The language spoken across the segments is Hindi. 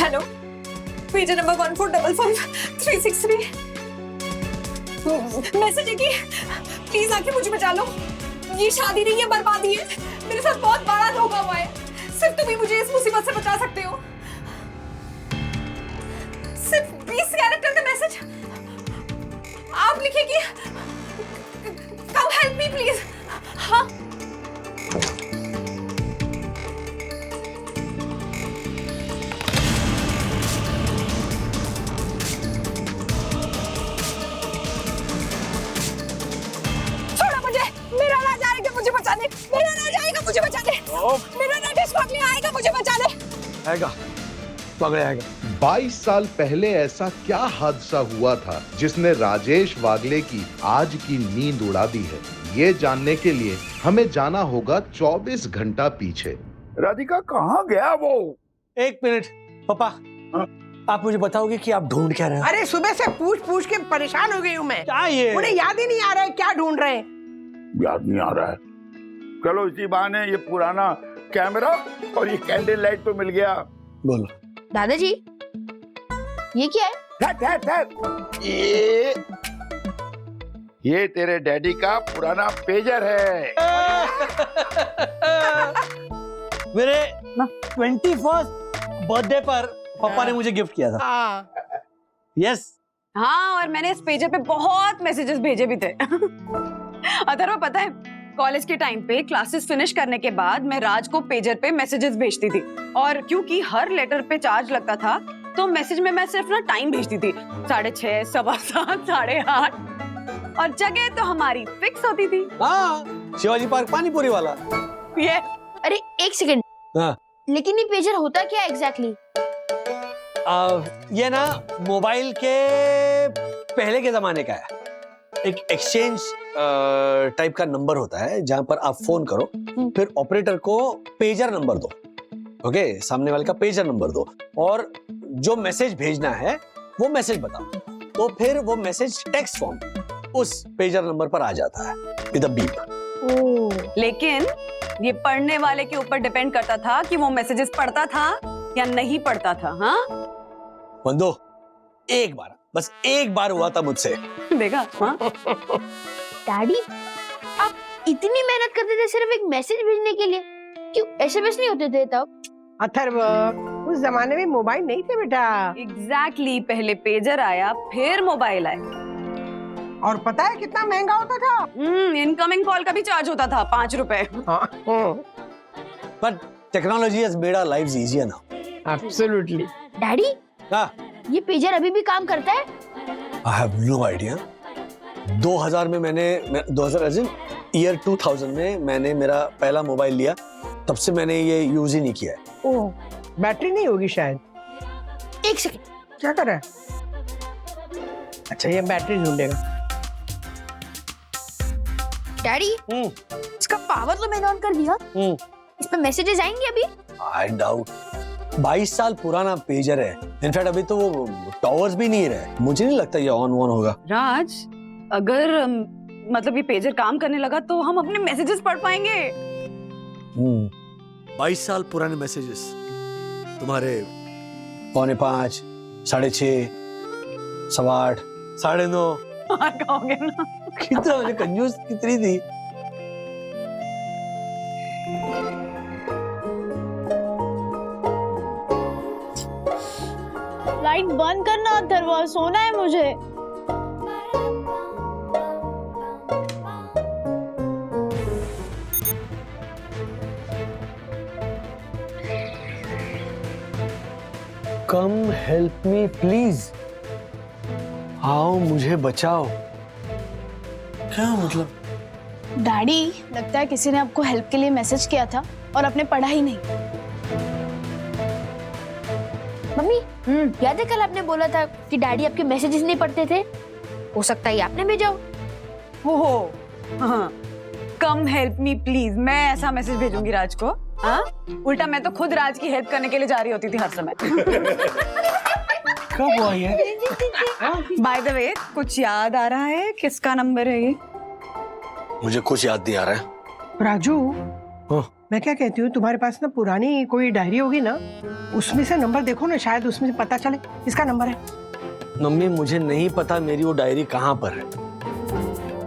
Hello, page number 1455363। मैसेज है कि प्लीज आके मुझे बचा लो, ये शादी नहीं है, बर्बादी है। मेरे साथ बहुत बड़ा धोखा हुआ है, सिर्फ तुम ही मुझे इस मुसीबत से बचा सकते हो। सिर्फ 20 कैरेक्टर का मैसेज। आप लिखिए कि कम हेल्प मी प्लीज। हाँ, छोड़ो मुझे, मेरा राज आएगा मुझे बचा ले, मेरा राज आएगा मुझे बचा ले, मेरा राज स्मगलिंग आएगा मुझे बचा ले। आएगा, पकड़े आएगा। 22 साल पहले ऐसा क्या हादसा हुआ था जिसने राजेश वागले की आज की नींद उड़ा दी है? ये जानने के लिए हमें जाना होगा 24 घंटा पीछे। राधिका कहाँ गया वो? 1 मिनट पापा, आप मुझे बताओगे कि आप ढूंढ क्या रहे हो? अरे सुबह से पूछ पूछ के परेशान हो गई हूँ मैं। क्या ये? उन्हें याद ही नहीं आ रहा है क्या ढूंढ रहे हैं। याद नहीं आ रहा है। चलो इसी बहाने ये पुराना कैमरा और ये कैंडल लाइट तो मिल गया। बोलो। दादाजी, ये क्या है? ठहर। ये तेरे डैडी का पुराना पेजर है। मेरे 21st बर्थडे पर पापा ने मुझे गिफ्ट किया था। यस। हाँ, और मैंने इस पेजर पे बहुत मैसेजेस भेजे भी थे। अथर्व, पता है कॉलेज के टाइम पे क्लासेस फिनिश करने के बाद मैं राज को पेजर पे मैसेजेस भेजती थी, और क्योंकि हर लेटर पे चार्ज लगता था तो मैसेज में मैं सिर्फ ना टाइम भेजती थी, 6:30, 7:15, 8:30, और जगह तो हमारी फिक्स होती थी। हाँ, शिवाजी पार्क पानीपुरी वाला। ये अरे 1 सेकंड। हाँ। लेकिन ये पेजर होता क्या एग्जैक्टली? ये ना मोबाइल के पहले के जमाने का है। एक एक्सचेंज टाइप का नंबर होता है जहां पर आप फोन करो, फिर ऑपरेटर को पेजर नंबर दो। ओके, सामने वाले का पेजर नंबर दो और जो मैसेज भेजना है वो मैसेज बताओ, तो फिर वो मैसेज टेक्स्ट फॉर्म उस पेजर नंबर पर आ जाता है विद अ बीप। लेकिन ये पढ़ने वाले के ऊपर डिपेंड करता था कि वो मैसेजेस पढ़ता था या नहीं पढ़ता था। हाँ बंदो, एक बार, बस एक बार हुआ था मुझसे। देखा? हाँ? डैडी, आप इतनी मेहनत करते थे सिर्फ एक मैसेज भेजने के लिए, क्यों एसएमएस नहीं होते थे तब? अथर्व, उस जमाने में मोबाइल नहीं थे बेटा। एग्जैक्टली, पहले पेजर आया फिर मोबाइल आया। और पता है कितना महंगा होता था? इनकमिंग कॉल का भी चार्ज होता था 5 रुपए। But technology has made our lives easier now. Absolutely. Daddy, हाँ, ये पेजर अभी भी काम करता है? I have no idea. 2000 में मैंने 2000 में मैंने मेरा पहला मोबाइल लिया, तब से मैंने ये यूज ही नहीं किया है। ओह, बैटरी नहीं होगी शायद। 1 सेकंड। क्या कर रहा है? अच्छा, ये बैटरी ढूंढेगा। डैडी, इसका पावर तो मैंने ऑन कर दिया। इस पे मैसेजेस आएंगे अभी? I doubt. 22 साल पुराना पेजर है। इनफैक्ट अभी तो वो टॉवर्स भी नहीं रहे। मुझे नहीं लगता ये ऑन होगा। राज, अगर मतलब ये पेजर काम करने लगा तो हम अपने मैसेजेस पढ़ पाएंगे। 22 साल पुराने मैसेजेस तुम्हारे 4:45, 6:30, 8:15, 9:30। हाँ, कहोगे ना। कितना मुझे कंजूस कितनी थी। लाइट बंद करना अथर्व, सोना है मुझे। कम हेल्प मी प्लीज, आओ मुझे बचाओ। क्या मतलब? डैडी, लगता है किसी ने आपको हेल्प के लिए मैसेज किया था और आपने पढ़ा ही नहीं। मम्मी, याद है कल आपने बोला था कि डैडी आपके मैसेजेस नहीं पढ़ते थे? हो सकता है आपने भेजा हो। ओहो, हाँ, कम हेल्प मी प्लीज, मैं ऐसा मैसेज भेजूंगी राज को? हाँ, उल्टा मैं तो खुद राज की हेल्प करने के लिए जा रही होती थी हर समय। कब हुआ ये? बाय द वे, कुछ याद आ रहा है किसका नंबर है ये? मुझे कुछ याद नहीं आ रहा है। राजू, हाँ। मैं क्या कहती हूँ, तुम्हारे पास ना पुरानी कोई डायरी होगी ना, उसमें से नंबर देखो ना, शायद उसमें से पता चले इसका नंबर है। मम्मी मुझे नहीं पता मेरी वो डायरी कहाँ पर है।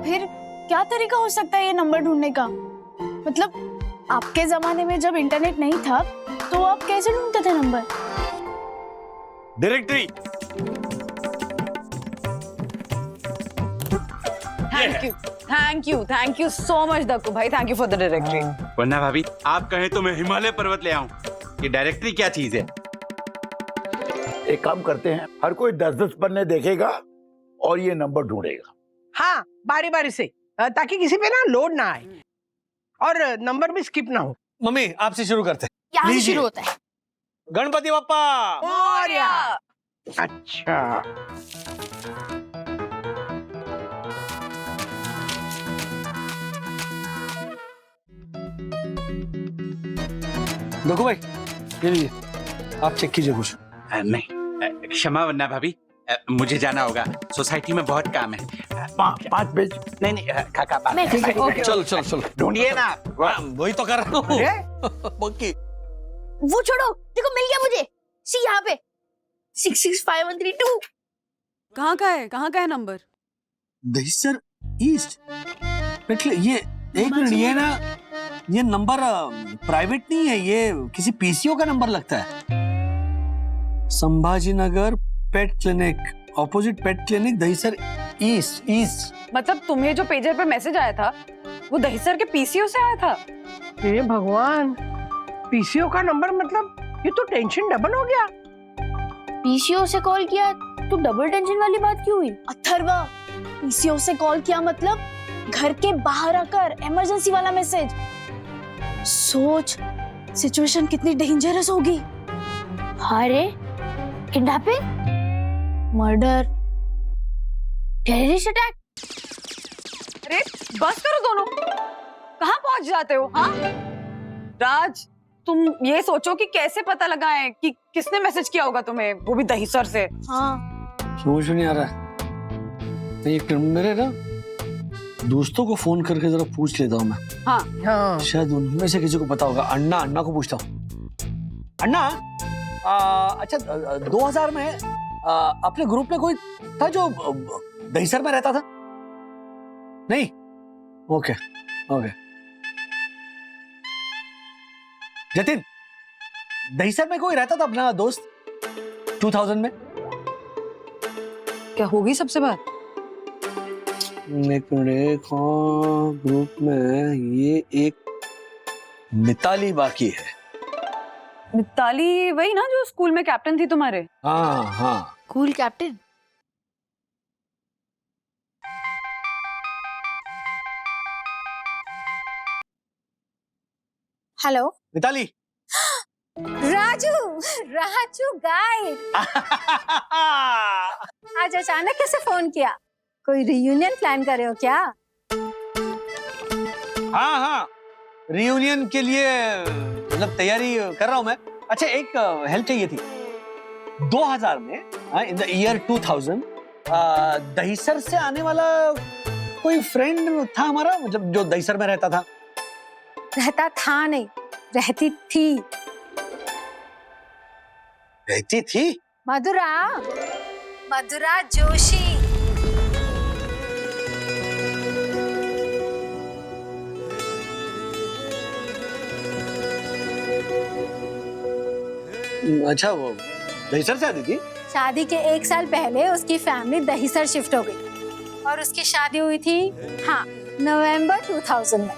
फिर क्या तरीका हो सकता है ये नंबर ढूंढने का? मतलब आपके जमाने में जब इंटरनेट नहीं था तो आप कैसे ढूंढते थे number? Directory. Thank you so much Dakku भाई, thank you for the directory. वरना भाभी आप कहें तो मैं हिमालय पर्वत ले आऊं। ये डायरेक्टरी क्या चीज है? एक काम करते हैं, हर कोई 10-10 पन्ने देखेगा और ये नंबर ढूंढेगा। हाँ, बारी बारी से, ताकि किसी पे ना लोड ना आए और नंबर भी स्किप ना हो। मम्मी आपसे शुरू करते हैं। यहाँ से लीजिए। शुरू होता है। गणपति बप्पा। मोरया। अच्छा, देखो भाई, ये लीजिए, आप चेक कीजिए कुछ। नहीं क्षमा वरना भाभी, मुझे जाना होगा, सोसाइटी में बहुत काम है। 5 पेज। नहीं काका बात। मैं चलो चलो चलो, ढूंढिए ना। वही तो कर रहा हूँ। पक्की। वो छोड़ो, देखो मिल गया मुझे। सी यहाँ पे 665132। कहाँ का है नंबर? दहिसर ईस्ट। ये एक मिनट, ये ना, ये नंबर प्राइवेट नहीं है, ये किसी पीसीओ का नंबर लगता है। Sambhaji Nagar pet clinic, opposite pet clinic, Dahisar East. मतलब तुम्हें जो पेजर पे मैसेज आया था वो दहिसर के पीसीओ से आया था? हे भगवान, पीसीओ का नंबर, मतलब ये तो टेंशन डबल हो गया। पीसीओ से कॉल किया तो डबल टेंशन वाली बात क्यों हुई? अथर्वा, पीसीओ से कॉल किया मतलब घर के बाहर आकर इमरजेंसी वाला मैसेज। सोच, सिचुएशन कितनी डेंजरस होगी। अरे किडनैपिंग, मर्डर, टेररिस्ट अटैक। अरे बस करो दोनों, कहाँ पहुंच जाते हो? हाँ राज, तुम ये सोचो कि कैसे पता लगाएं कि किसने मैसेज किया होगा तुम्हें, वो भी दहिसर से। हाँ, समझ नहीं आ रहा। एक मेरे ना दोस्तों को फोन करके जरा पूछ लेता हूँ मैं। हाँ, शायद उनमें से किसी को पता होगा। अन्ना को पूछता हूँ। अन्ना, अच्छा 2000 में अपने ग्रुप में कोई था जो दहिसर में रहता था? नहीं? ओके। जतिन, दहिसर में कोई रहता था अपना दोस्त 2000 में? क्या होगी सबसे बात? एक मिनट, ग्रुप में ये एक मिताली बाकी है। मिताली वही ना जो स्कूल में कैप्टन थी तुम्हारे? हाँ। Cool captain. Hello Mitali. Raju guide, आज अचानक कैसे फोन किया? कोई रियूनियन प्लान कर रहे हो क्या? हाँ, रियूनियन के लिए मतलब तैयारी कर रहा हूं मैं। अच्छा, एक हेल्प चाहिए थी। 2000 में, इन द ईयर 2000, दहिसर से आने वाला कोई फ्रेंड था हमारा, मतलब जो दहिसर में रहता था। रहता था नहीं, रहती थी। रहती थी? मधुरा जोशी। अच्छा, वो दहिसर से आती थी? शादी के 1 साल पहले उसकी फैमिली दहिसर शिफ्ट हो गई और उसकी शादी हुई थी, हाँ, नवंबर 2000 में।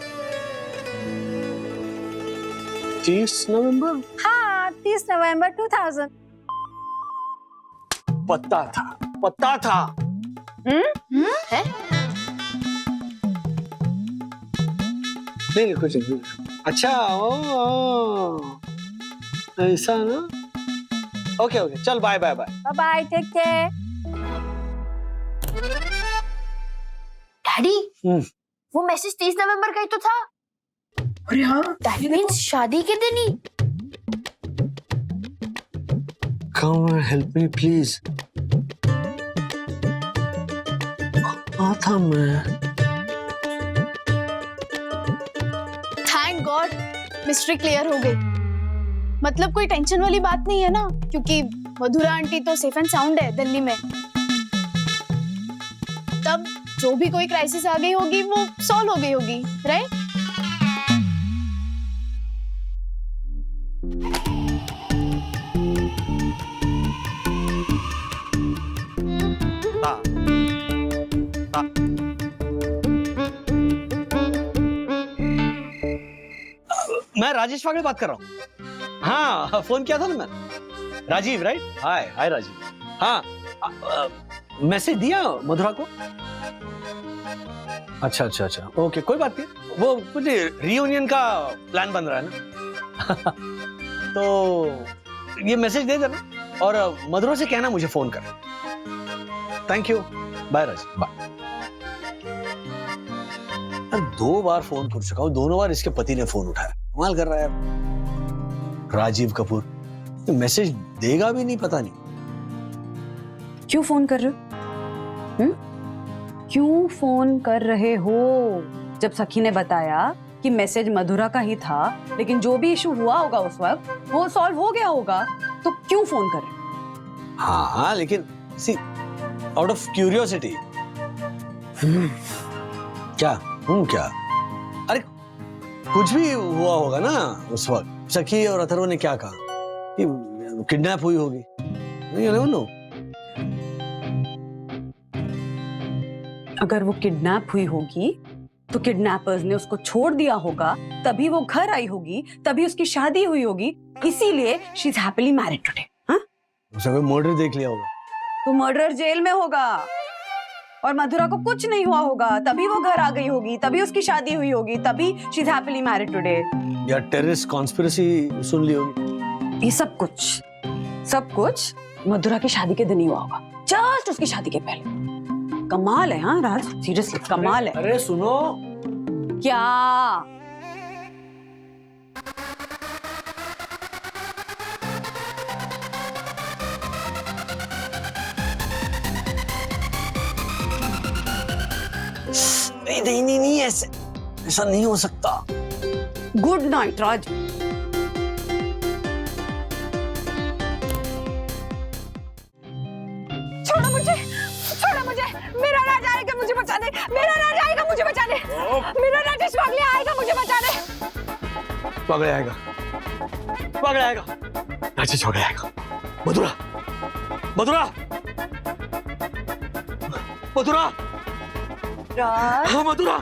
30 नवंबर? हाँ, 30 नवंबर 2000। पता था। है? नहीं, कुछ नहीं। अच्छा, ऐसा ना। ओके, चल bye. Bye, take care. Daddy, वो मैसेज 30 नवंबर का ही तो था। अरे हाँ, That means शादी के दिन ही। Come and help me, please. कहाँ था मैं? थैंक गॉड मिस्ट्री क्लियर हो गई। मतलब कोई टेंशन वाली बात नहीं है ना, क्योंकि मधुरा आंटी तो सेफ एंड साउंड है दिल्ली में। तब जो भी कोई क्राइसिस आ गई होगी वो सॉल्व हो गई होगी, राइट? मैं राजेश वागले बात कर रहा हूँ। हाँ, फोन किया था ना मैं। राजीव, राइट? हाय हाय राजीव। हाँ, मैसेज दिया मधुरा को? अच्छा अच्छा अच्छा, ओके, कोई बात नहीं। वो कुछ रियूनियन का प्लान बन रहा है ना। तो ये मैसेज दे देना और मधुरा से कहना मुझे फोन कर। Thank you, bye Rajiv, bye. 2 बार फोन कर चुका हूँ, दोनों बार इसके पति ने फोन उठाया। कमाल कर रहा है राजीव कपूर, तो मैसेज देगा भी नहीं, पता नहीं। क्यों फोन कर रहे हो? क्यों फोन कर रहे हो? जब सखी ने बताया कि मैसेज मधुरा का ही था, लेकिन जो भी इशू हुआ होगा उस वक्त वो सॉल्व हो गया होगा, तो क्यों फोन कर रहे हो? हाँ, लेकिन सी आउट ऑफ क्यूरियोसिटी। क्या? अरे कुछ भी हुआ होगा ना उस वक्त। सखी और अथर्व ने क्या कहा कि किडनैप हुई होगी। You never know. अगर वो किडनैप हुई होगी तो किडनैपर्स ने उसको छोड़ दिया होगा, तभी वो घर आई होगी, तभी उसकी शादी हुई होगी, इसीलिए she is happily married today. हाँ, उसे कोई मर्डर देख लिया होगा। तो मर्डरर जेल में होगा और मधुरा को कुछ नहीं हुआ होगा, तभी वो घर आ गई होगी, तभी उसकी शादी हुई होगी, तभी she is happily married today. या टेररिस्ट कॉन्स्पिरेसी सुन ली होगी। ये सब कुछ मधुरा की शादी के दिन ही हुआ होगा, जस्ट उसकी शादी के पहले। कमाल है। हाँ राज, सीरियसली कमाल है। अरे सुनो, क्या? नहीं, ऐसा नहीं हो सकता। गुड नाइट राज। छोड़ो मुझे, मेरा राज आएगा मुझे बचा दे, मेरा राज आएगा मुझे बचा दे, मेरा राजेश वागले आएगा मुझे बचा दे। वागले आएगा, राजेश वागले आएगा। मधुरा, हाँ मधुरा।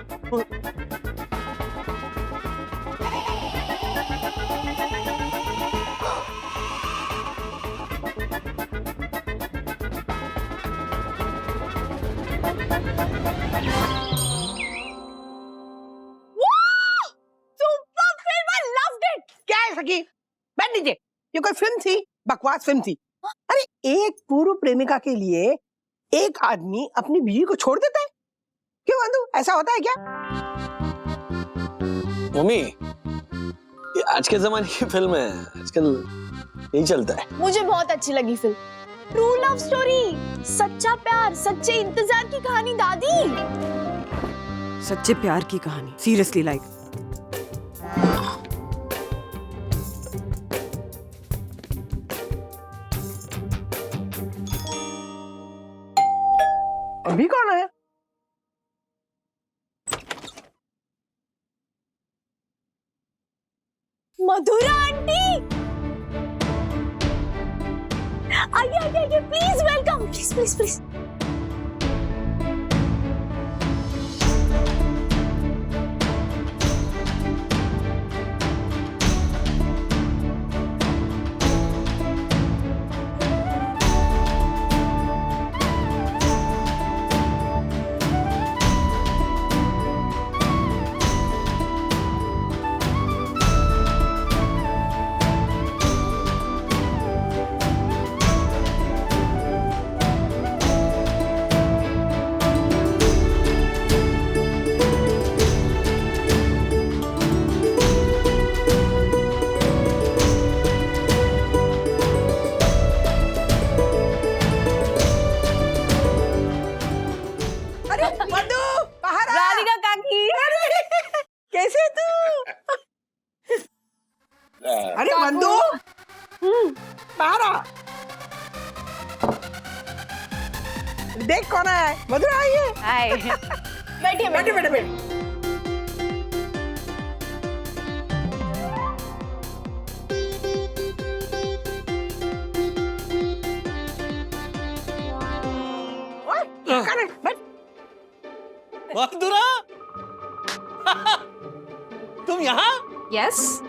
क्या है सखी? बैठ लीजिए। ये कोई फिल्म थी? बकवास फिल्म थी। अरे एक पूर्व प्रेमिका के लिए एक आदमी अपनी बीवी को छोड़ देता है? क्यों बंधु, ऐसा होता है क्या? मम्मी, ये आज के जमाने की फिल्म है, आजकल यही चलता है। मुझे बहुत अच्छी लगी फिल्म। ट्रू लव स्टोरी, सच्चा प्यार, सच्चे इंतजार की कहानी दादी। सच्चे प्यार की कहानी, सीरियसली लाइक। अभी कौन है? मधुरा आंटी, आइए, प्लीज वेलकम, प्लीज। बाहर आ। देख कौन आया है। मधुरा आई है। हाय। बैठिए बैठे बैठे बैठे। बैठ। मधुरा तुम यहाँ? यस,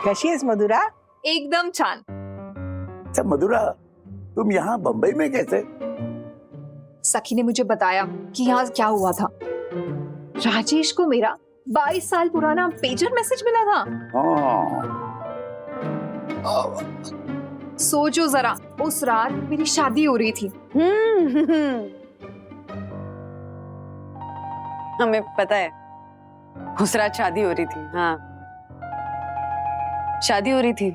कैसी है मधुरा? एकदम छान। अच्छा मधुरा, तुम यहाँ बम्बई में कैसे? सखी ने मुझे बताया कि यहाँ क्या हुआ था। राजेश को मेरा 22 साल पुराना पेजर मैसेज मिला था। सोचो जरा, उस रात मेरी शादी हो रही थी। हमें पता है उस रात शादी हो रही थी। हाँ, शादी हो रही थी।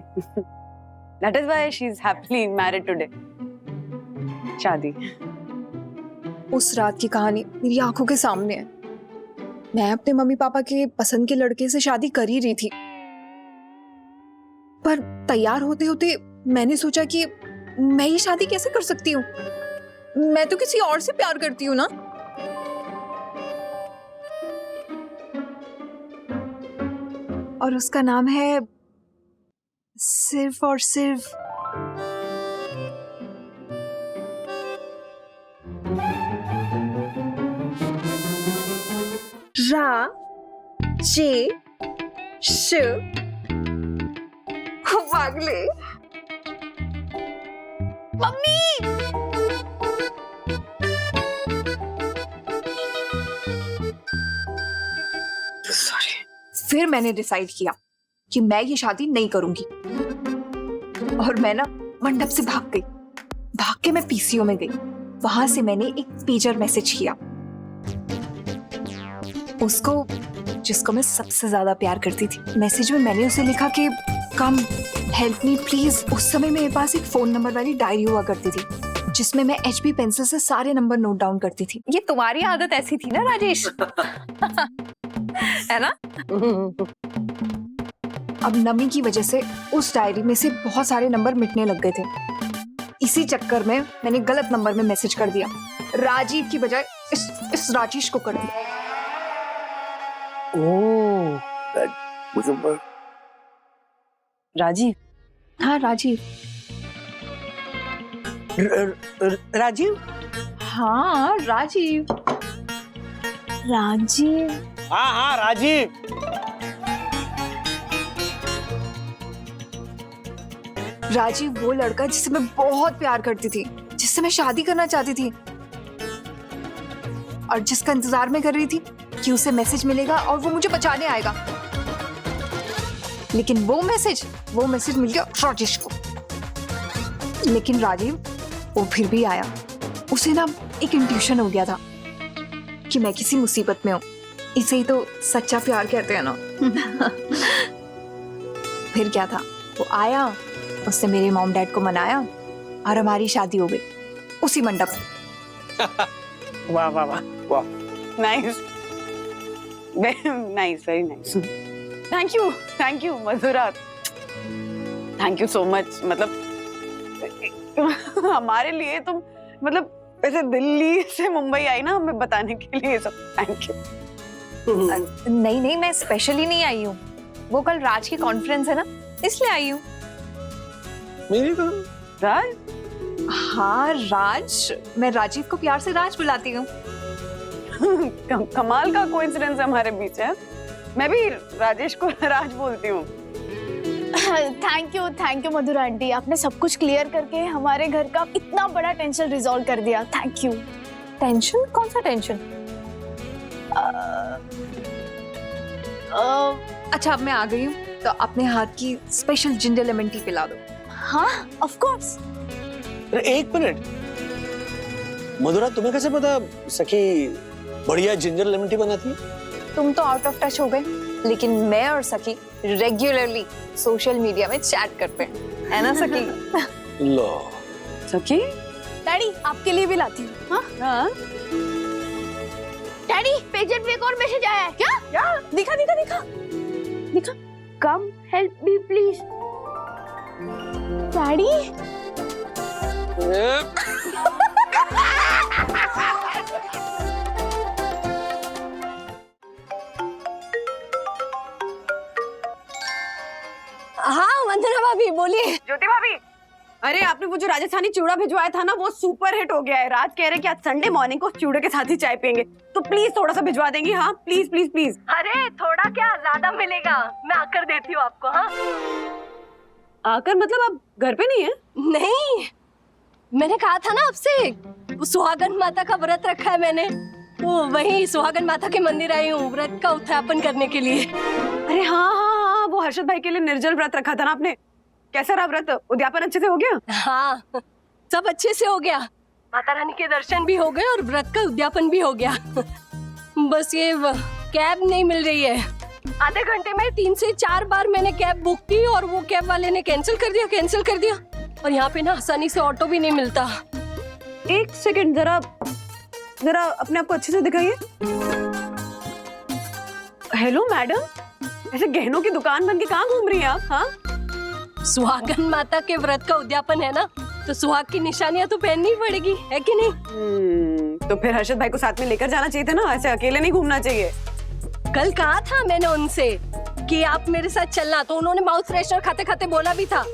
That is why she is happily married today. शादी। उस रात की कहानी मेरी आंखों के सामने है। मैं अपने मम्मी पापा के पसंद के लड़के से शादी कर ही रही थी, पर तैयार होते होते मैंने सोचा कि मैं ये शादी कैसे कर सकती हूँ। मैं तो किसी और से प्यार करती हूँ ना। और उसका नाम है सिर्फ और सिर्फ राजेश वागले। मम्मी। फिर मैंने डिसाइड किया कि मैं ये शादी नहीं करूंगी, और मैं ना मंडप से भाग गई। भाग के मैं पीसीओ में गई। वहां से मैंने एक पेजर मैसेज किया उसको, जिसको मैं सबसे ज्यादा प्यार करती थी। मैसेज में मैंने उसे लिखा कि कम हेल्प मी प्लीज। उस समय मेरे पास एक फोन नंबर वाली डायरी हुआ करती थी, जिसमें मैं HB पेंसिल से सारे नंबर नोट डाउन करती थी। ये तुम्हारी आदत ऐसी थी ना राजेश? है ना? अब नमी की वजह से उस डायरी में से बहुत सारे नंबर मिटने लग गए थे। इसी चक्कर में मैंने गलत नंबर में मैसेज कर दिया। राजीव की बजाय इस राजेश को कर दिया। ओह, राजीव। हाँ राजीव। राजीव? हाँ राजीव। राजीव। हाँ हाँ राजीव। राजीव वो लड़का जिससे मैं बहुत प्यार करती थी, जिससे मैं शादी करना चाहती थी, और जिसका इंतजार मैं कर रही थी कि उसे मैसेज मिलेगा और वो मुझे बचाने आएगा। लेकिन वो मैसेज मिल गया राजेश को। लेकिन राजीव वो फिर भी आया। उसे ना एक इंट्यूशन हो गया था कि मैं किसी मुसीबत में हूं। इसे ही तो सच्चा प्यार कहते हैं ना। फिर क्या था, वो आया, उसने मेरे मॉम डैड को मनाया और हमारी शादी हो गई उसी मंडप में। वाह वाह वाह वाह। Nice, nice, very nice. Thank you Mathura, thank you so much. मतलब हमारे लिए तुम मतलब ऐसे दिल्ली से मुंबई आई ना हमें बताने के लिए सब। Thank you. नहीं, मैं स्पेशली नहीं आई हूँ। वो कल राज की कॉन्फ्रेंस है ना, इसलिए आई हूँ। मेरी तो राज? हाँ राज, मैं राजीव को प्यार से राज बुलाती हूँ। कमाल का कोइंसिडेंस हमारे बीच है। मैं भी राजेश को राज बोलती हूँ। थैंक यू मधुरा आंटी, आपने सब कुछ क्लियर करके हमारे घर का इतना बड़ा टेंशन रिजॉल्व कर दिया। Thank you. टेंशन? कौन सा टेंशन? अच्छा अब मैं आ गई हूँ, तो अपने हाथ की स्पेशल जिंजर लेमन टी पिला दो। हाँ ऑफ कोर्स। एक मिनट मधुरा, तुम्हें कैसे पता सखी बढ़िया जिंजर लेमन टी बनाती है? तुम तो आउट ऑफ टच हो गए, लेकिन मैं और सखी रेगुलरली सोशल मीडिया में चैट करते हैं, है ना सखी? लो सखी, डैडी आपके लिए भी लाती हूँ। हाँ हाँ डैडी पेजेंट में एक और मैसेज आया है। क्या? दिखा। कम हेल्प मी प्लीज। डैडी हाँ वंदना भाभी बोलिए। ज्योति भाभी, अरे आपने वो जो राजस्थानी चूड़ा भिजवाया था ना, वो सुपर हिट हो गया है। राज कह रहे कि आज संडे मॉर्निंग को चूड़े के साथ ही चाय पियेंगे, तो प्लीज थोड़ा सा भिजवा देंगी? हाँ प्लीज प्लीज प्लीज। अरे थोड़ा क्या, ज्यादा मिलेगा, मैं आकर देती हूँ आपको। हाँ आकर मतलब आप घर पे नहीं है? नहीं, मैंने कहा था ना आपसे, सुहागन माता का व्रत रखा है मैंने, वो वही सुहागन माता के मंदिर आई हूँ व्रत का उद्यापन करने के लिए। अरे हाँ हाँ हाँ, वो हर्षद भाई के लिए निर्जल व्रत रखा था ना आपने। कैसा रहा व्रत? उद्यापन अच्छे से हो गया? हाँ सब अच्छे से हो गया, माता रानी के दर्शन भी हो गए और व्रत का उद्यापन भी हो गया। बस ये कैब नहीं मिल रही है। आधे घंटे में 3 से 4 बार मैंने कैब बुक की और वो कैब वाले ने कैंसिल कर दिया। और यहाँ पे ना आसानी से ऑटो भी नहीं मिलता। एक सेकंड, जरा अपने आप को अच्छे से दिखाइए। हेलो मैडम, ऐसे गहनों की दुकान बन के कहाँ घूम रही हैं आप? हाँ, सुहागन माता के व्रत का उद्यापन है ना, तो सुहाग की निशानियां तो पहननी पड़ेगी, है कि नहीं? तो फिर हर्षद भाई को साथ में लेकर जाना चाहिए था ना, ऐसे अकेले नहीं घूमना चाहिए। कल कहा था मैंने उनसे कि आप मेरे साथ चलना, तो उन्होंने माउथ फ्रेशनर खाते खाते बोला भी था,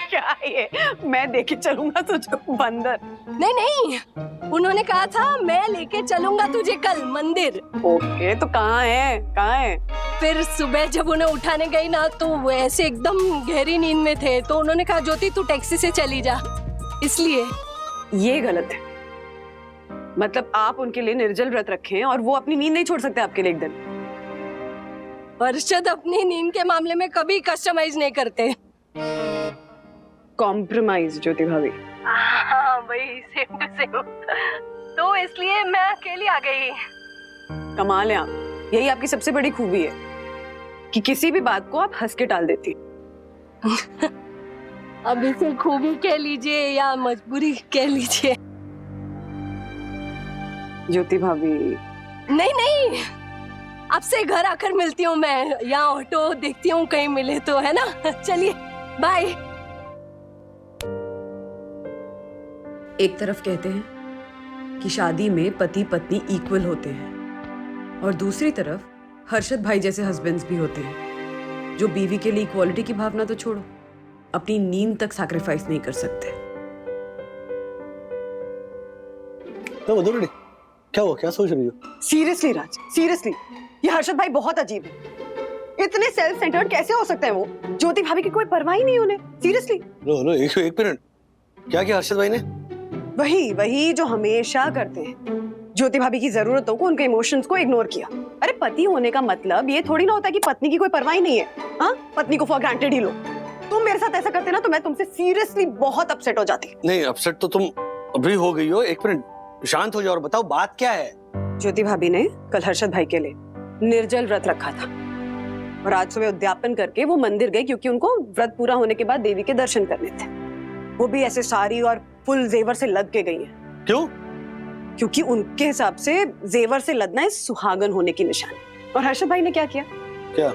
क्या ये, मैं देखे चलूंगा तुझको बंदर? नहीं, उन्होंने कहा था मैं लेके चलूंगा तुझे कल मंदिर। ओके, तो कहाँ है? फिर सुबह जब उन्हें उठाने गई ना, तो वो ऐसे एकदम गहरी नींद में थे, तो उन्होंने कहा ज्योति तू टैक्सी से चली जा, इसलिए। ये गलत है। मतलब आप उनके लिए निर्जल व्रत रखें और वो अपनी नींद नहीं छोड़ सकते आपके लिए एक दिन। हर्षद अपनी नींद के मामले में कभी कस्टमाइज नहीं करते। कॉम्प्रोमाइज ज्योति भाभी। हाँ वही, सेम टू सेम। तो इसलिए मैं अकेली आ गई। कमाल है आप, यही आपकी सबसे बड़ी खूबी है कि किसी भी बात को आप हंस के टाल देती। अब इसे खूबी कह लीजिए या मजबूरी कह लीजिए। ज्योति भाभी, नहीं, आपसे घर आकर मिलती हूँ मैं, या ऑटो देखती हूँ कहीं मिले तो, है ना? चलिए बाय। एक तरफ कहते हैं कि शादी में पति पत्नी इक्वल होते हैं, और दूसरी तरफ हर्षद भाई जैसे हस्बैंड्स भी होते हैं जो बीवी के लिए इक्वालिटी की भावना तो छोड़ो, अपनी नींद तक सैक्रिफाइस नहीं कर सकते। तो मधुरी, क्या हुआ? क्या सोच रही हो? सीरियसली राज, सीरियसली ये हर्षद भाई बहुत अजीब है। इतने सेल्फ सेंटर्ड कैसे हो सकते हैं वो? ज्योति भाभी की कोई परवाह ही नहीं उन्हें। सीरियसली। लो एक मिनट, क्या हर्षद भाई ने? वही जो हमेशा करते हैं, ज्योति भाभी की जरूरतों को, उनके इमोशंस को इग्नोर किया। अरे पति होने का मतलब ये थोड़ी ना होता है कि पत्नी की कोई परवाह ही नहीं है। हाँ, पत्नी को फॉर ग्रांटेड ही लो। तुम मेरे साथ ऐसा करते ना तो मैं तुमसे सीरियसली बहुत अपसेट हो जाती। नहीं, अपसेट तो तुम अभी हो गई हो। एक मिनट शांत हो जाओ और बताओ बात क्या है। ज्योति भाभी ने कल हर्षद भाई के लिए निर्जल व्रत रखा था और आज सुबह उद्यापन करके वो मंदिर गए, क्योंकि उनको व्रत पूरा होने के बाद देवी के दर्शन करने थे। वो भी ऐसे साड़ी और फुल जेवर से लद के गई है। क्यों? क्योंकि उनके हिसाब से जेवर से लदना है सुहागन होने की निशानी। और हर्षद भाई ने क्या किया? क्या?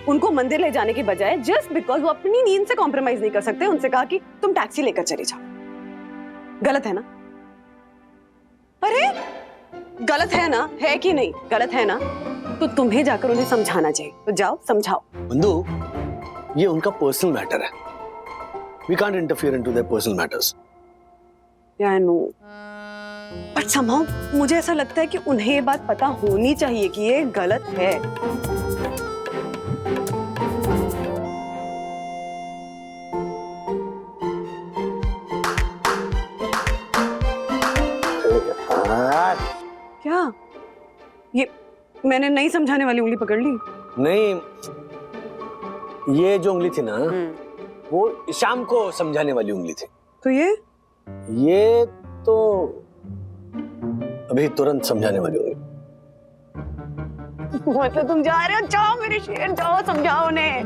उनको मंदिर ले जाने के बजाय जस्ट बिकॉज वो अपनी नींद से कॉम्प्रोमाइज नहीं कर सकते, उनसे कहा कि तुम टैक्सी लेकर चली जाओ। गलत है ना? अरे गलत है ना? है कि नहीं? गलत है ना? तो तुम्हें जाकर उन्हें समझाना चाहिए। तो जाओ समझाओ। बंधु, ये उनका पर्सनल मैटर है। We can't interfere into their personal matters. Yeah, I know. But somehow मुझे ऐसा लगता है कि उन्हें ये बात पता होनी चाहिए कि ये गलत है। क्या? ये मैंने नहीं समझाने वाली उंगली पकड़ ली? नहीं, ये जो उंगली थी ना, वो शाम को समझाने वाली उंगली थी। तो ये तो अभी तुरंत समझाने वाली उंगली। मतलब तुम जा रहे हो? जाओ मेरे शेर, जाओ समझाओ उन्हें।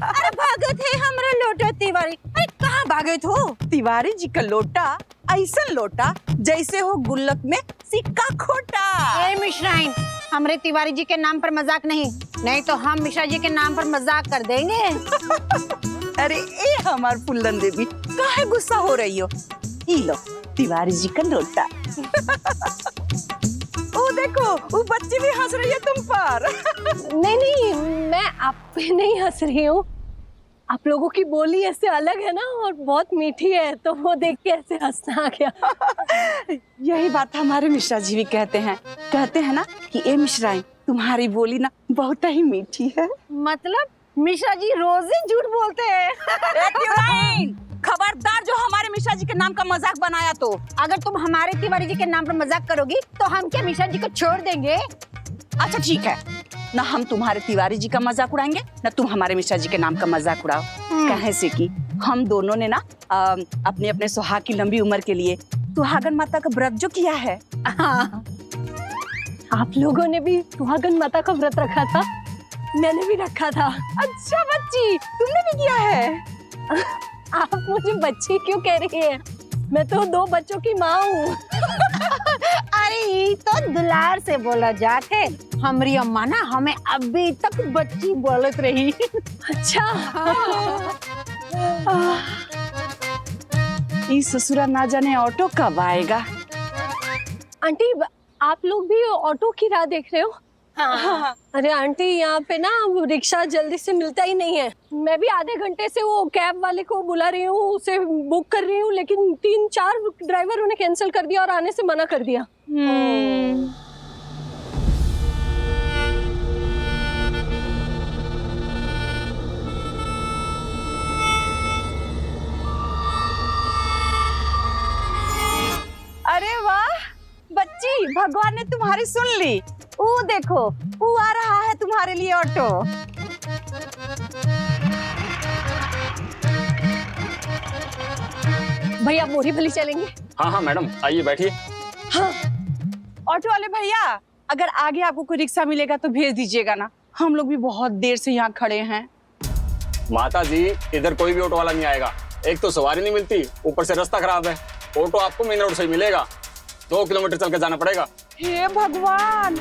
अरे भागत है हमरा लोटो तिवारी। अरे कहाँ भागे तो तिवारी जी का लोटा ऐसा लोटा जैसे हो गुल्लक में सिक्का खोटा। ए मिश्राइन, हमरे तिवारी जी के नाम पर मजाक नहीं तो हम मिश्रा जी के नाम पर मजाक कर देंगे। अरे ए हमार फुल्लन देवी, काहे गुस्सा हो रही हो? ई लो तिवारी जी का लोटा। ओ देखो, वो बच्ची भी हंस रही है तुम पर। नहीं, मैं आप पे नहीं हंस रही हूँ। आप लोगों की बोली ऐसे अलग है ना और बहुत मीठी है, तो वो देख के ऐसे हंसना आ गया। यही बात हमारे मिश्रा जी भी कहते हैं ना कि ए मिश्राइन, तुम्हारी बोली ना बहुत ही मीठी है। मतलब मिश्रा जी रोज ही झूठ बोलते हैं। खबरदार जो हमारे मिश्रा जी के नाम का मजाक बनाया तो। अगर तुम हमारे तिवारी जी के नाम पर मजाक करोगी तो हम क्या मिश्रा जी को छोड़ देंगे? अच्छा ठीक है, ना हम तुम्हारे तिवारी जी का मजाक उड़ाएंगे ना तुम हमारे मिश्रा जी के नाम का मजाक उड़ाओ। कहे से कि हम दोनों ने ना अपने अपने सुहाग की लंबी उम्र के लिए सुहागन माता का व्रत जो किया है। आप लोगों ने भी सुहागन माता का व्रत रखा था? मैंने भी रखा था। अच्छा बच्ची, तुमने भी किया है? आप मुझे बच्ची क्यों कह रही हैं? मैं तो 2 बच्चों की माँ हूँ। अरे ये तो दुलार से बोला जाते। हमारी अम्मा ना हमें अभी तक बच्ची बोलत रही। अच्छा। इस ससुरा ना जाने ऑटो कब आएगा। आंटी, आप लोग भी ऑटो की राह देख रहे हो? हाँ। अरे आंटी, यहाँ पे ना रिक्शा जल्दी से मिलता ही नहीं है। मैं भी आधे घंटे से वो कैब वाले को बुला रही हूँ, उसे बुक कर रही हूँ, लेकिन 3-4 ड्राइवर उन्हें कैंसिल कर दिया और आने से मना कर दिया। अरे वाह बच्ची, भगवान ने तुम्हारी सुन ली। वो देखो, वो आ रहा है तुम्हारे लिए ऑटो। भैया मोरी भली चलेंगे? हाँ मैडम, आइए बैठिए। हाँ। ऑटो वाले भैया, अगर आगे आपको कोई रिक्शा मिलेगा तो भेज दीजिएगा ना, हम लोग भी बहुत देर से यहाँ खड़े हैं। माता जी, इधर कोई भी ऑटो वाला नहीं आएगा। एक तो सवारी नहीं मिलती, ऊपर से रास्ता खराब है। ऑटो आपको मेन रोड से ही मिलेगा, 2 किलोमीटर चल के जाना पड़ेगा। हे भगवान,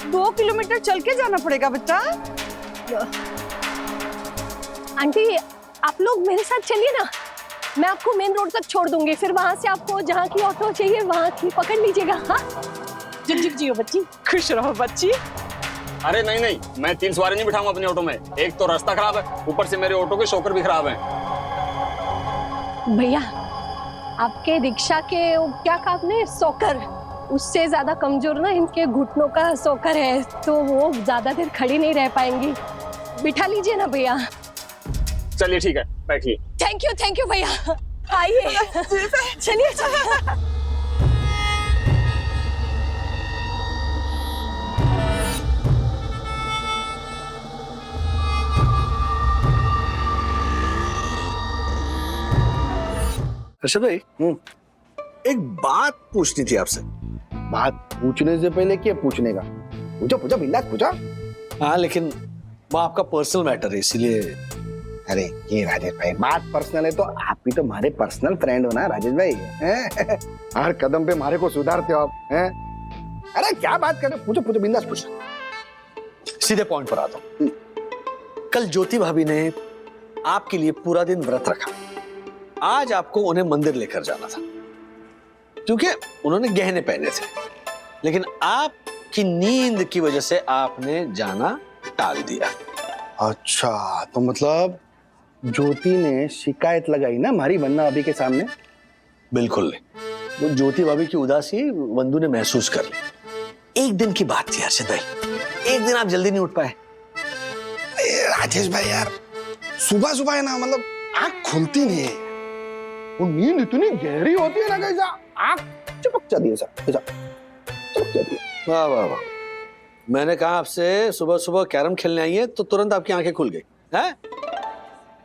2 किलोमीटर चल के जाना पड़ेगा बच्चा? आंटी, आप लोग मेरे साथ चलिए ना, मैं आपको मेन रोड तक छोड़ दूंगी, फिर वहाँ से आपको जहाँ की ऑटो चाहिए वहाँ की पकड़ लीजिएगा। हाँ, जिंदगी जियो बच्ची, खुश रहो बच्ची। अरे नहीं, मैं 3 सवारी नहीं बिठाऊंगा अपनी ऑटो में। एक तो रास्ता खराब है, ऊपर से मेरे ऑटो के शॉकर भी खराब हैं। भैया, आपके रिक्शा के क्या कहा आपने, शॉकर, उससे ज्यादा कमजोर ना इनके घुटनों का शॉकर है, तो वो ज्यादा देर खड़ी नहीं रह पाएंगी। बिठा लीजिए ना भैया। चलिए ठीक है, बैठिए। थैंक यू भैया। आइए, चलिए। अर्षद भाई, एक बात पूछनी थी आपसे। बात पूछने से पहले क्या पूछने का? पूछो बिंदास पूछो। हाँ, लेकिन वो आपका पर्सनल मैटर है, इसीलिए। अरे ये राजेश भाई, बात पर्सनल है तो आप भी तो हमारे पर्सनल फ्रेंड हो ना राजेश भाई। हर कदम पे हमारे को सुधारते हो आप हैं? अरे क्या बात कर रहे हो? पूछो बिंदास पूछो। सीधे पॉइंट पर आता हूँ। कल ज्योति भाभी ने आपके लिए पूरा दिन व्रत रखा। आज आपको उन्हें मंदिर लेकर जाना था क्योंकि उन्होंने गहने पहने थे, लेकिन आपकी नींद की वजह से आपने जाना टाल दिया। अच्छा, तो मतलब ज्योति ने शिकायत लगाई ना हमारी वंदना भाभी के सामने? बिल्कुल नहीं। वो ज्योति भाभी की उदासी वंदू ने महसूस कर ली। एक दिन की बात थी अर्षद भाई, एक दिन आप जल्दी नहीं उठ पाए। राजेश भाई यार, सुबह है ना, मतलब आंख खुलती नहीं है। वो नींद इतनी गहरी होती है ना, कैसा आंख चिपक जाती है, चिपक जाती है। वाह वाह वाह, मैंने कहा आपसे सुबह सुबह कैरम खेलने आई है तो तुरंत आपकी आंखें खुल गई हैं?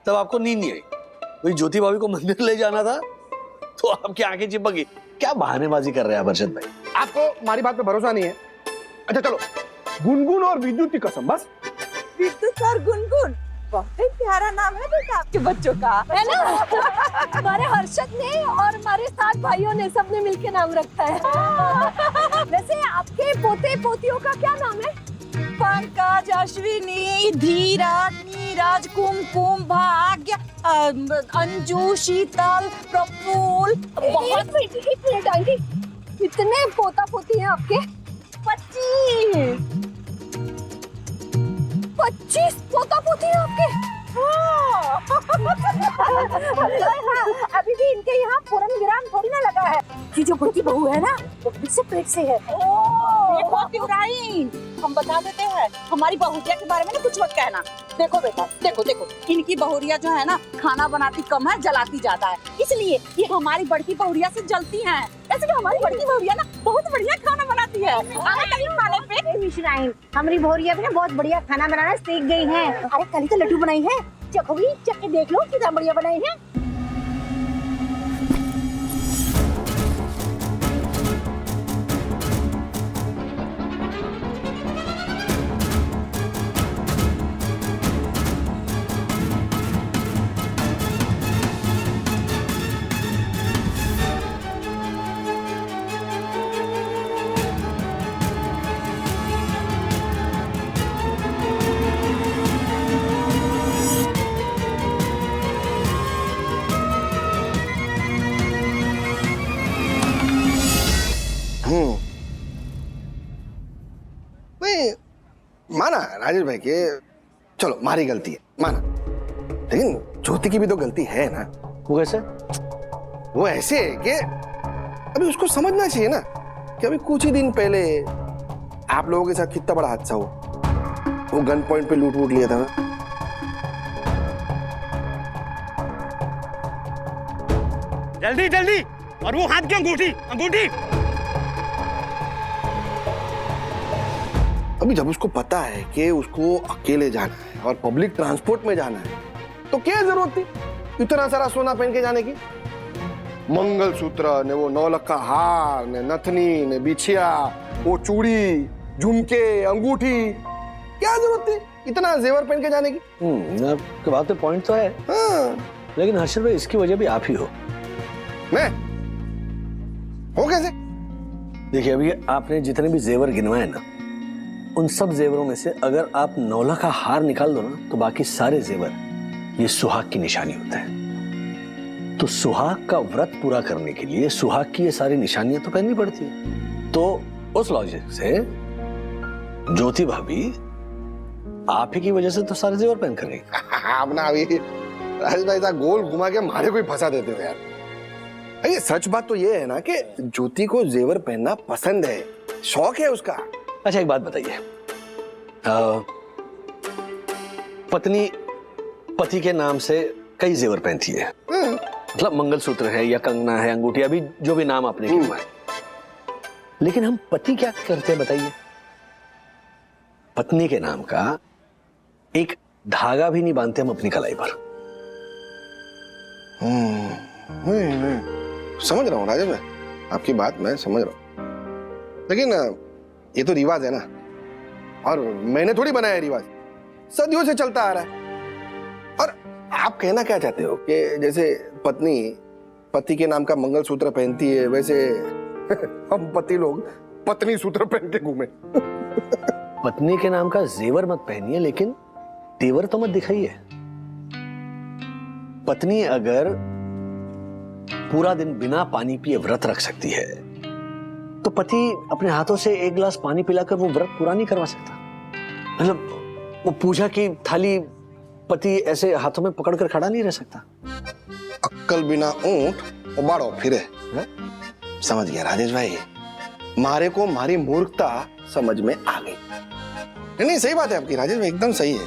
तब आपको नींद नहीं आई। वही ज्योति भाभी को मंदिर ले जाना था तो आपकी आंखें चिपक गई। क्या बहानेबाजी कर रहे हैं अर्षद भाई? आपको हमारी बात पे भरोसा नहीं है? अच्छा चलो, गुनगुन और विद्युत की कसम, बस। विद्युत और गुनगुन, बहुत ही प्यारा नाम है बेटा आपके बच्चों का, है ना? हमारे हर्षद ने और हमारे 7 भाइयों ने सबने मिलके नाम रखा है। वैसे आपके पोते पोतियों का क्या नाम है? पंकज, अश्विनी, धीरज, नीरज, कुमकुम, भाग्य, अंजू, शीतल, प्रफुल्ल। बहुत एक मिनट आंटी, कितने पोता पोती हैं आपके? 25 पोता पोती हैं आपके? अभी भी इनके यहाँ पूरन विराम थोड़ी ना लगा है। ये जो बड़ी बहू है ना, वो किससे पेट से है? देखो तिवराई, हम बता देते हैं, हमारी बहुरिया के बारे में ना कुछ मत कहना। देखो बेटा, देखो देखो, इनकी बहुरिया जो है ना, खाना बनाती कम है, जलाती ज्यादा है, इसलिए ये हमारी बड़की बहुरिया से जलती हैं। ऐसे कि हमारी बड़की बहुरिया ना बहुत बढ़िया खाना बनाती है। खाने पे मिश्राइन, हमारी भौरिया भी ना बहुत बढ़िया खाना बनाना सीख गई है। अरे कल तो लड्डू बनाई है, चखोगी, चख के देख लो कितना बढ़िया बनाई है। नहीं माना राजेश भाई के, चलो हमारी गलती है माना, लेकिन ज्योति की भी तो गलती है ना। वो कैसे? वो ऐसे है कि अभी उसको समझना चाहिए ना कि अभी कुछ ही दिन पहले आप लोगों के साथ कितना बड़ा हादसा हुआ, वो गन पॉइंट पे लूट लिया था। जल्दी जल्दी, और वो हाथ की अंगूठी अंगूठी। अभी जब उसको पता है कि उसको अकेले जाना है और पब्लिक ट्रांसपोर्ट में जाना है, तो क्या जरूरत थी इतना सारा सोना पहन के जाने की? मंगलसूत्र ने, वो 9 लाख का हार ने, नथनी ने, बिछिया, वो चूड़ी, झुमके, अंगूठी, क्या जरूरत थी इतना जेवर पहन के जाने की? आपकी बात में पॉइंट तो है। हाँ। लेकिन हर्षद भाई, इसकी वजह भी आप ही हो। मैं हो कैसे? देखिए, अभी आपने जितने भी जेवर गिनवाए ना, उन सब जेवरों में से अगर आप 9 लाख का हार निकाल दो ना, तो बाकी सारे जेवर ये सुहाग की निशानी होता है। तो सुहाग का व्रत पूरा करने के लिए सुहाग की ये सारी निशानियां तो पहननी पड़ती है। तो उस लॉजिक से ज्योति भाभी आप ही की वजह से तो सारे जेवर पहन कर गई। अपना अभी राजेश भाई साहब गोल घुमा के मारे कोई फंसा देते हो यार। ये सच बात तो ये है ना कि ज्योति को जेवर पहनना पसंद है, शौक है उसका। अच्छा, एक बात बताइए, पत्नी पति के नाम से कई जेवर पहनती है, मतलब मंगलसूत्र है या कंगना है, अंगूठी, अभी जो भी नाम आपने गिनवाए, लेकिन हम पति क्या करते हैं बताइए? पत्नी के नाम का एक धागा भी नहीं बांधते हम अपनी कलाई पर। समझ रहा हूँ राजेश भाई, आपकी बात मैं समझ रहा हूँ, लेकिन ये तो रिवाज है ना, और मैंने थोड़ी बनाया है रिवाज, सदियों से चलता आ रहा है। और आप कहना क्या चाहते हो कि जैसे पत्नी पति के नाम का मंगलसूत्र पहनती है, वैसे हम पति लोग पत्नी सूत्र पहन के घूमे? पत्नी के नाम का जेवर मत पहनिए, लेकिन तेवर तो मत दिखाइए। पत्नी अगर पूरा दिन बिना पानी पिए व्रत रख सकती है, तो पति अपने हाथों से 1 गिलास पानी पिलाकर वो व्रत पूरा नहीं करवा सकता। मतलब वो पूजा की थाली पति ऐसे हाथों में पकड़कर खड़ा नहीं रह सकता। अक्कल बिना ऊंट उबाड़ो फिरे। समझ गया राजेश भाई, मारे को मारी मूर्खता समझ में आ गई। नहीं सही बात है आपकी राजेश भाई, एकदम सही है।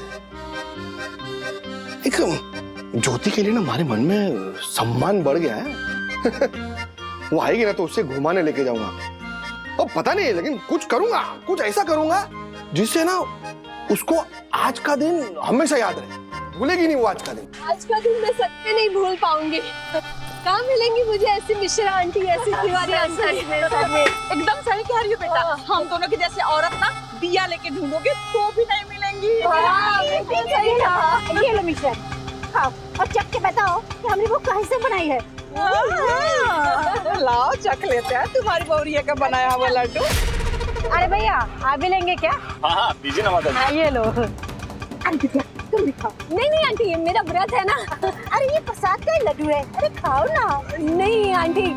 एक ज्योति के लिए ना हमारे मन में सम्मान बढ़ गया है। वो आएगी ना तो उससे घुमाने लेके जाऊंगा, और पता नहीं लेकिन कुछ करूंगा, कुछ ऐसा करूंगा जिससे ना उसको आज का दिन हमेशा याद रहे, भूलेगी नहीं वो आज का दिन। आज का दिन मैं सत्य नहीं भूल पाऊंगी। कहाँ मिलेंगी मुझे ऐसी मिश्रा आंटी, ऐसी तिवारी आंटी? एकदम सही कह रही हो बेटा, हम दोनों की जैसे औरत ना दिया लेके ढूंढोगे तो भी नहीं मिलेंगी। बिल्कुल सही कहा। ये लो मिश्रा, खाओ और चख के बताओ कि हमने वो कहीं से बनाई है। लाओ चख लेते हैं तुम्हारी बहुरिया का बनाया हुआ लड्डू। अरे भैया आप भी लेंगे क्या? हाँ हाँ दीजिए ना माता जी। हाँ ये लो। आंटी तुम भी खाओ। नहीं नहीं आंटी, ये मेरा व्रत है ना। अरे ये प्रसाद का ही लड्डू है, अरे खाओ ना। नहीं आंटी,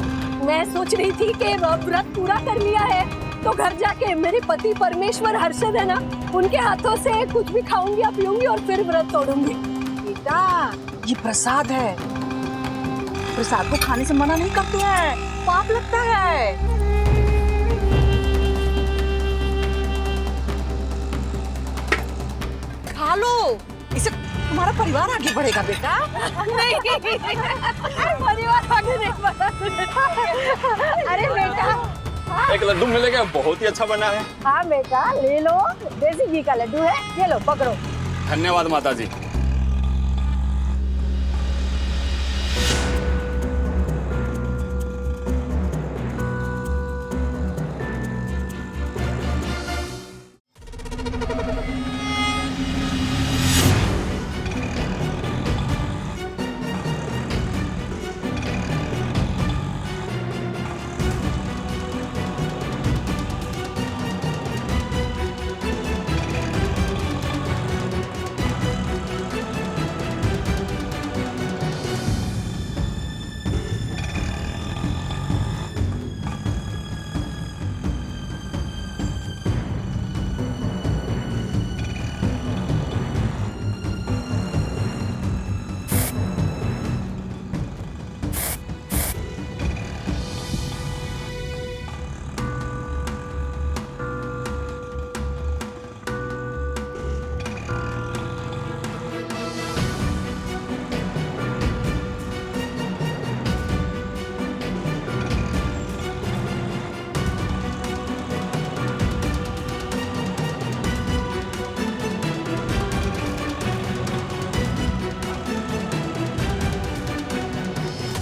मैं सोच रही थी कि व्रत पूरा कर लिया है तो घर जाके मेरे पति परमेश्वर हर्षद है ना, उनके हाथों से कुछ भी खाऊंगी या पीऊंगी और फिर व्रत तोड़ूंगी। बेटा ये प्रसाद है, प्रसाद को खाने से मना नहीं करते हैं, पाप लगता है। खा लो, इससे तुम्हारा परिवार आगे बढ़ेगा बेटा। नहीं परिवार आगे नहीं बढ़ा। अरे बेटा एक लड्डू मिलेगा, बहुत ही अच्छा बना है। हाँ बेटा ले लो, देसी घी का लड्डू है, ये लो पकड़ो। धन्यवाद माता जी।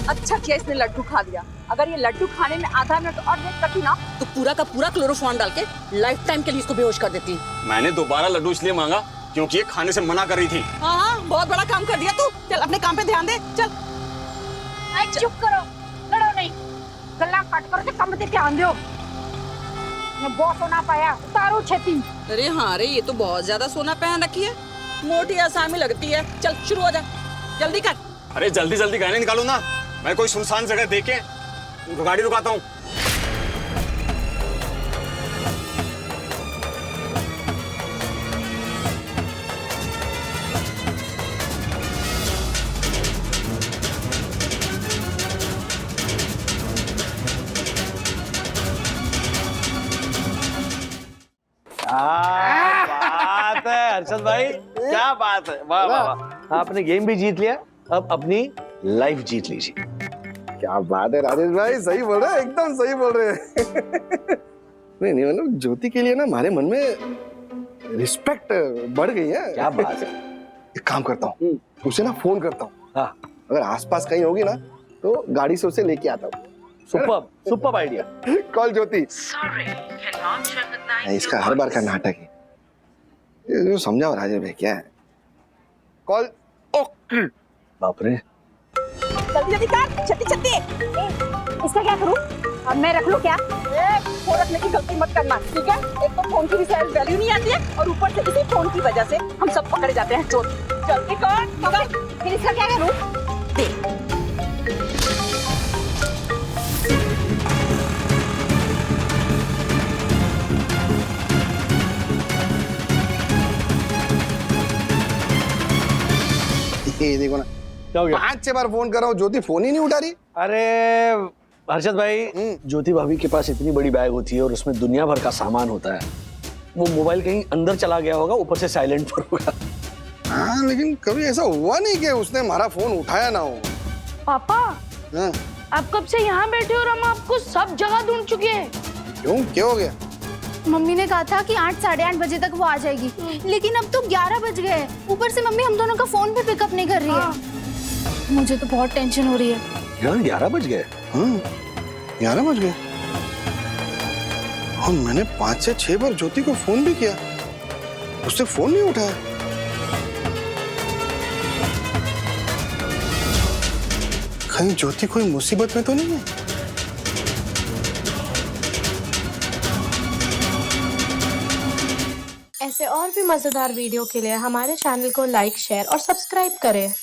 अच्छा किया इसने लड्डू खा लिया। अगर ये लड्डू खाने में आधा मिनट और वेट करती ना तो पूरा का पूरा क्लोरोफॉर्म डाल के लाइफ टाइम के लिए इसको बेहोश कर देती। मैंने दोबारा लड्डू इसलिए मांगा क्योंकि ये खाने से मना कर रही थी। हाँ बहुत बड़ा काम कर दिया तू, चल अपने काम पे ध्यान दे चल। चुप करो, लड़ो नहीं, गला काट कर काम पे ध्यान दो। मैं बहुत सोना पाया, उतारो छेती। अरे हाँ रे, ये तो बहुत ज्यादा सोना पहन रखी है, मोटी आसामी लगती है। चल शुरू हो जा, जल्दी कर। अरे जल्दी जल्दी गहने निकालो ना, मैं कोई सुनसान जगह देख के गाड़ी रुकाता हूँ। बात है हर्षद भाई, क्या बात है, वाह वाह वाह। आपने गेम भी जीत लिया, अब अपनी लाइफ जीत लीजिए। क्या बात है राजेश भाई, सही बोल रहे हैं, एकदम सही बोल रहे हैं। नहीं नहीं मतलब ज्योति के लिए ना हमारे मन में रिस्पेक्ट बढ़ गई है। क्या बात है। एक काम करता हूँ, उसे ना फोन करता हूँ। हाँ अगर आसपास कहीं होगी ना तो गाड़ी से उसे लेके आता हूँ। Super super idea. कॉल ज्योति। इसका हर बार का नाटक है, ये समझाओ राजेश भाई क्या है। कॉल। ओके। बाप रे, जल्दी जल्दी कर, छत्ती छत्ती। इसका क्या करूं? अब मैं रख लूं क्या? फोन रखने की गलती मत करना, ठीक है? एक तो फोन की रिसेल वैल्यू नहीं आती है और ऊपर से इसी फोन की वजह से हम सब पकड़े जाते हैं चोर। जल्दी कर, मगर फिर इसका क्या करूं? देख। ये देखो ना, 5-6 बार फोन कर रहा हूँ, ज्योति फोन ही नहीं उठा रही। अरे हर्षद भाई, ज्योति भाभी के पास इतनी बड़ी बैग होती है और उसमें दुनिया भर का सामान होता है, वो मोबाइल कहीं अंदर चला गया होगा, ऊपर से साइलेंट पर होगा। हाँ लेकिन कभी ऐसा हुआ नहीं कि उसने हमारा फोन उठाया ना हो। पापा हाँ? आप कब से यहाँ बैठे हो और हम आपको सब जगह ढूंढ चुके हैं। क्यों, क्या हो गया? मम्मी ने कहा था कि 8 साढ़े 8 बजे तक वो आ जाएगी, लेकिन अब तो 11 बज गए। ऊपर से मम्मी हम दोनों का फोन भी पिकअप नहीं कर रही है। मुझे तो बहुत टेंशन हो रही है। यार 11 बज गए। हाँ 11 बज गए और मैंने 5 से 6 बार ज्योति को फोन भी किया, उसने फोन नहीं उठाया। कहीं ज्योति कोई मुसीबत में तो नहीं है? ऐसे और भी मजेदार वीडियो के लिए हमारे चैनल को लाइक, शेयर और सब्सक्राइब करें।